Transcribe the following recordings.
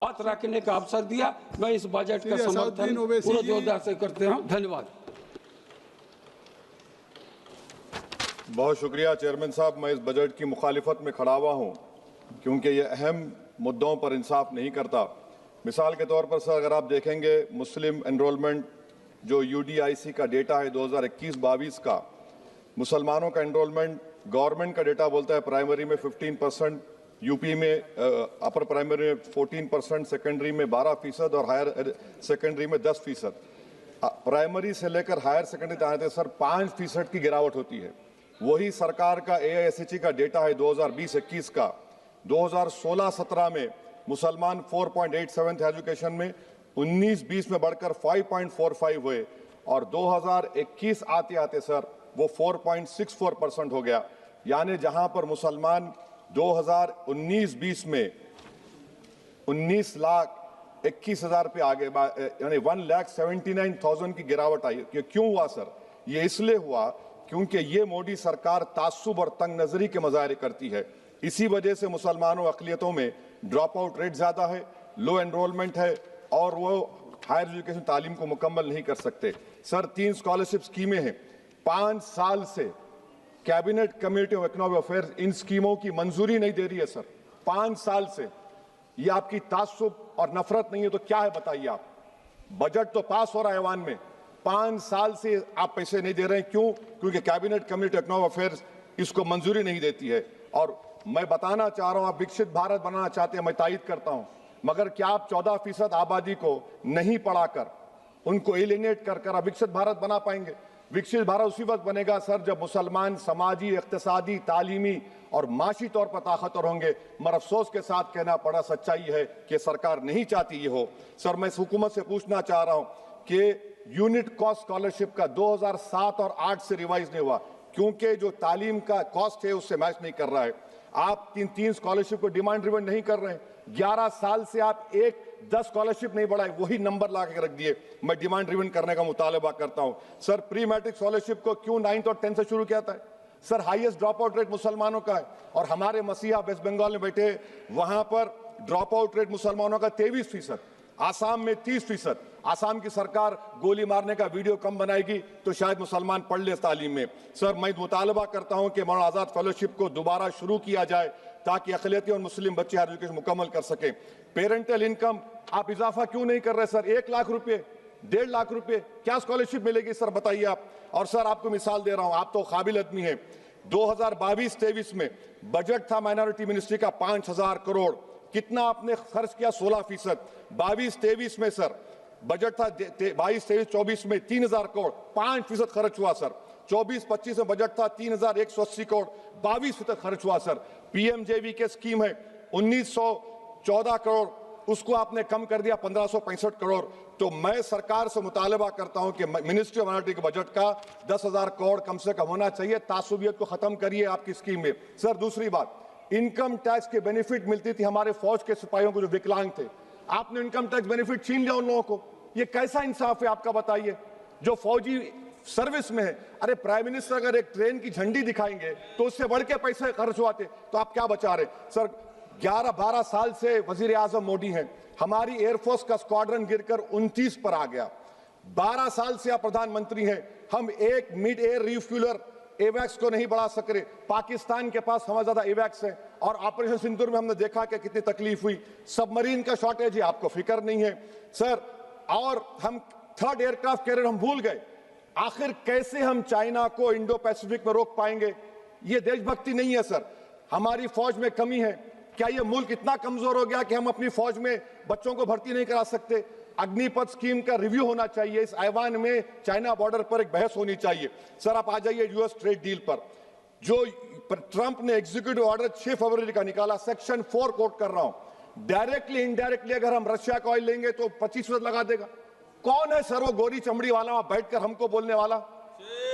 बात रखने का अवसर दिया। मैं इस बजट का समर्थन पूरे जोरदार से करते हैं। धन्यवाद। बहुत शुक्रिया चेयरमैन साहब। मैं इस बजट की मुखालिफत में खड़ा हुआ हूँ क्योंकि ये अहम मुद्दों पर इंसाफ नहीं करता। मिसाल के तौर पर सर, अगर आप देखेंगे मुस्लिम एनरोलमेंट जो UDIC का डेटा है 2021-22 का, मुसलमानों का एनरोलमेंट गवर्नमेंट का डेटा बोलता है प्राइमरी में 15%, यूपी में अपर प्राइमरी में 14%, सेकेंडरी में 12% और हायर सेकेंडरी में 10%। प्राइमरी से लेकर हायर सेकेंडरी तक आते सर 5% की गिरावट होती है। वही सरकार का AISHE का डेटा है 2020-21 का। 2016-17 में मुसलमान 4.87 थे एजुकेशन में, 19-20 में बढ़कर 5.45 हुए और 2021 आते आते सर वो 4.64% हो गया। यानी जहां पर मुसलमान 2019-20 में 19,21,000 पे आगे, यानी 1,79,000 की गिरावट आई। ये क्यों हुआ सर? ये इसलिए हुआ क्योंकि ये मोदी सरकार तासुब और तंग नजरी के मुजाहरे करती है। इसी वजह से मुसलमानों अक़लियतों में ड्रॉप आउट रेट ज्यादा है, लो एनरोलमेंट है और वो हायर एजुकेशन तालीम को मुकम्मल नहीं कर सकते। सर 3 स्कॉलरशिप स्कीमें हैं, 5 साल से cabinet committee of economic affairs in स्कीमों की मंजूरी नहीं दे रही है सर। 5 साल से ये आपकी तासुब और नफरत नहीं है तो क्या है बताइए आप? बजट तो पास हो रहा है ऐवान में, 5 साल से आप पैसे नहीं दे रहे हैं। क्यों? क्योंकि cabinet committee of economic affairs इसको मंजूरी नहीं देती है। और मैं बताना चाह रहा हूं, आप विकसित भारत बनाना चाहते हैं, मैं तायद करता हूं, मगर क्या आप 14% आबादी को नहीं पढ़ाकर उनको एलिनेट कर आप विकसित भारत बना पाएंगे? विकसित भारत उसी वक्त बनेगा सर जब मुसलमान समाजी, इक्तिसादी, तालीमी और माशी तौर पर ताकतवर होंगे। मगर अफसोस के साथ कहना पड़ा, सच्चाई है कि सरकार नहीं चाहती ये हो। सर मैं इस हुकूमत से पूछना चाह रहा हूं कि यूनिट कॉस्ट स्कॉलरशिप का 2007 और 8 से रिवाइज नहीं हुआ क्योंकि जो तालीम का कॉस्ट है उससे मैच नहीं कर रहा है। आप 3 स्कॉलरशिप को डिमांड ड्रिवन नहीं कर रहे हैं। 11 साल से आप 10 स्कॉलरशिप नहीं बढ़ाए, वही नंबर ला के रख दिए। मैं डिमांड ड्रिवन करने का मुतालबा करता हूं। सर प्री मैट्रिक स्कॉलरशिप को क्यों 9th और 10th से शुरू किया था? Sir highest drop out rate मुसलमानों का है और हमारे मसीहा वेस्ट बंगाल में बैठे, वहां पर ड्रॉप आउट रेट मुसलमानों का 23%, आसाम में 30%। आसाम की सरकार गोली मारने का वीडियो कम बनाएगी तो शायद मुसलमान पढ़ ले तालीम में। सर मैं मुतालबा करता हूं कि मौलाना आजाद फेलोशिप को दोबारा शुरू किया जाए ताकि अक़लियती और मुस्लिम बच्चे हायर एजुकेशन मुकम्मल कर सकें। पेरेंटल इनकम आप इजाफा क्यों नहीं कर रहे सर? 1 लाख रुपए, 1.5 लाख रुपए क्या स्कॉलरशिप मिलेगी सर बताइए आप? और सर आपको मिसाल दे रहा हूं, आप तो काबिल आदमी हैं। 2022-23 में बजट था माइनॉरिटी मिनिस्ट्री का 5,000 करोड़, कितना आपने खर्च किया? 16%। 22-23 में सर बजट था 22-23-24 में 3,000 करोड़, 5% खर्च हुआ सर। 24-25 में बजट था 3,180 करोड़, 22% खर्च हुआ सर। PMJV के स्कीम है 1,914 करोड़, उसको आपने कम कर दिया 1,565 करोड़। तो मैं सरकार से मुतालबा करता हूं कि मिनिस्ट्री ऑफ माइनॉरिटी के बजट का 10,000 करोड़ कम से कम होना चाहिए। तासुबियत को खत्म करिए आपकी स्कीम में। सर दूसरी बात, इनकम टैक्स के बेनिफिट मिलती थी हमारे फौज के सिपाहियों को जो विकलांग थे, आपने इनकम टैक्स बेनिफिट छीन लिया उन लोगों को। ये कैसा इंसाफ है आपका बताइए? जो फौजी सर्विस में है, अरे प्राइम मिनिस्टर अगर एक ट्रेन की झंडी दिखाएंगे तो उससे बढ़ के पैसे खर्च हुआते, तो आप क्या बचा रहे? सर 11-12 साल से वजीर आजम मोदी हैं, हमारी एयरफोर्स का स्क्वाड्रन गिरकर 29 पर आ गया। 12 साल से आप प्रधानमंत्री हैं, हम एक मिड एयर रिफ्यूलर एवैक्स को नहीं बढ़ा सक रहे। पाकिस्तान के पास हमारे ज्यादा एवैक्स है और ऑपरेशन सिंदूर में हमने देखा कि कितनी तकलीफ हुई। सबमरीन का शॉर्टेज है, आपको फिक्र नहीं है सर। और हम 3rd एयरक्राफ्ट कैरियर हम भूल गए। आखिर कैसे हम चाइना को इंडो पैसिफिक में रोक पाएंगे? ये देशभक्ति नहीं है सर। हमारी फौज में कमी है। क्या ये मुल्क इतना कमजोर हो गया कि हम अपनी फौज में बच्चों को भर्ती नहीं करा सकते? अग्निपथ स्कीम का रिव्यू होना चाहिए। इस ऐवान में चाइना बॉर्डर पर एक बहस होनी चाहिए। सर आप आ जाइए US ट्रेड डील पर, जो ट्रंप ने एग्जीक्यूटिव ऑर्डर 6 फरवरी का निकाला, सेक्शन 4 कोट कर रहा हूं, डायरेक्टली इनडायरेक्टली अगर हम रशिया का ऑयल लेंगे तो 25% लगा देगा। कौन है सर वो गोरी चमड़ी वाला वहां बैठकर हमको बोलने वाला?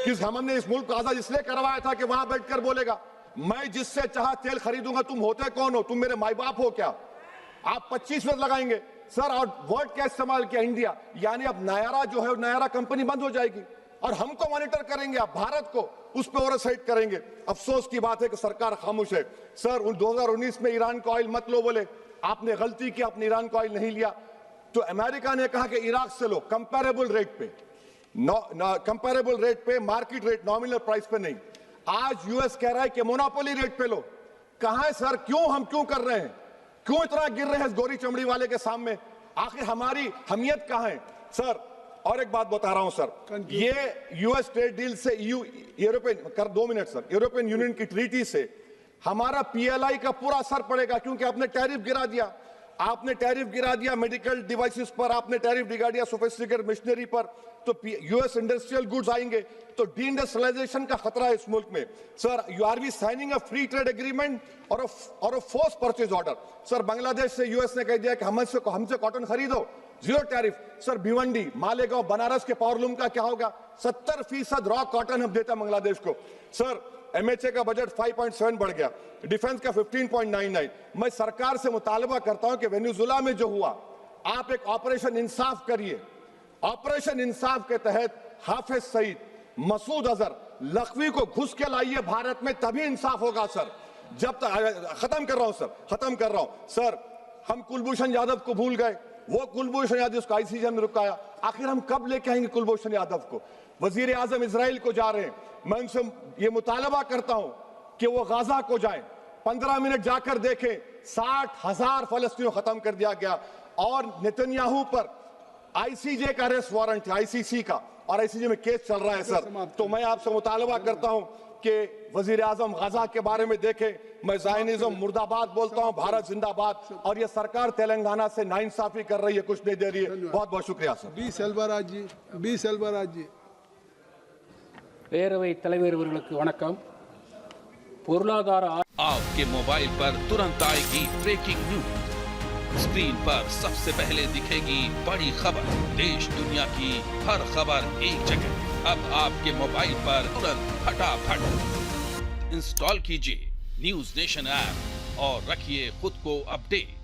किस हमने इस मुल्क को आजाद इसलिए करवाया था कि वहां बैठकर बोलेगा मैं जिससे चाह तेल खरीदूंगा। तुम होते कौन हो? तुम मेरे माई बाप हो क्या? आप 25% लगाएंगे सर। और वर्ड क्या इस्तेमाल किया? इंडिया, यानी अब नायारा जो है नायारा कंपनी बंद हो जाएगी और हमको मॉनिटर करेंगे आप, भारत को उस पर ओवरसाइट करेंगे। अफसोस की बात है कि सरकार खामोश है। सर 2019 में ईरान का ऑयल मत लो बोले, आपने गलती की, आपने ईरान को ऑयल नहीं लिया। तो अमेरिका ने कहा कि इराक से लो कंपैरेबल रेट पे, कंपैरेबल रेट पे, मार्केट रेट, नॉमिनल प्राइस पे नहीं। आज यूएस कह रहा है कि मोनोपोली रेट पे लो। कहां है सर? हम क्यों कर रहे हैं? क्यों इतना गिर रहे हैं इस गोरी चमड़ी वाले के सामने? आखिर हमारी हमियत कहां है सर? और एक बात बता रहा हूं सर, ये यूएस ट्रेड डील से यूरोपियन कर 2 मिनट सर, यूरोपियन यूनियन की ट्रीटी से हमारा पीएलआई का पूरा असर पड़ेगा, क्योंकि आपने टैरिफ गिरा दिया। आपने टैरिफ गिरा दिया मेडिकल डिवाइसेस पर, आपने टैरिफ गिरा दिया सोफिस्टिकेटेड मशीनरी पर, तो यूएस इंडस्ट्रियल गुड्स आएंगे, तो डी-इंडस्ट्रियलाइजेशन का खतरा है इस मुल्क में। Sir, you are we signing a free trade agreement और a force purchase order. Sir, Bangladesh से यूएस ने कह दिया कि हमसे कॉटन खरीदो, 0 टैरिफ। सर, भिवंडी, मालेगांव, बनारस के पावरलूम का क्या होगा? 70% रॉ कॉटन हम देता बांग्लादेश को। सर, एमएचए का बजट 5.7 बढ़ गया, डिफेंस का 15.99। मैं सरकार से मुतालबा करता हूं कि वेनेजुएला में जो हुआ, आप एक ऑपरेशन इंसाफ करिए। ऑपरेशन इंसाफ के तहत हाफिज सईद, मसूद अजहर, लखवी को घुस के लाइए भारत में, तभी इंसाफ होगा सर। जब तक खत्म कर रहा हूं सर, हम कुलभूषण यादव को भूल गए। वो कुलभूषण यादव उसको आईसीजे में रुकाया। आखिर हम कब लेके आएंगे कुलभूषण यादव को? वजीर आजम इजराइल को जा रहे हैं। मैं उनसे ये मुतालबा करता हूं कि वो गाजा को जाएं, 15 मिनट जाकर देखें, 60,000 फलस्तीनियों खत्म कर दिया गया। और नेतन्याहू पर आईसीजे का अरेस्ट वारंट है, आईसीसी का, और आईसीजे में केस चल रहा है सर। तो मैं आपसे मुतालबा करता हूं कि वजीर आजम गाजा के बारे में देखें। मैं ज़ायनिज़्म मुर्दाबाद बोलता हूं, भारत जिंदाबाद। और ये सरकार तेलंगाना से नाइंसाफी कर रही है, कुछ नहीं दे रही है। बहुत बहुत शुक्रिया सर। बी सेल्वराज जी। பேரவை தலைவர்களுக்கு வணக்கம். பொருளாதார आपके मोबाइल पर तुरंत आएगी ब्रेकिंग न्यूज, स्क्रीन पर सबसे पहले दिखेगी बड़ी खबर, देश दुनिया की हर खबर एक जगह। अब आपके मोबाइल पर तुरंत फटाफट इंस्टॉल कीजिए न्यूज नेशन ऐप और रखिए खुद को अपडेट।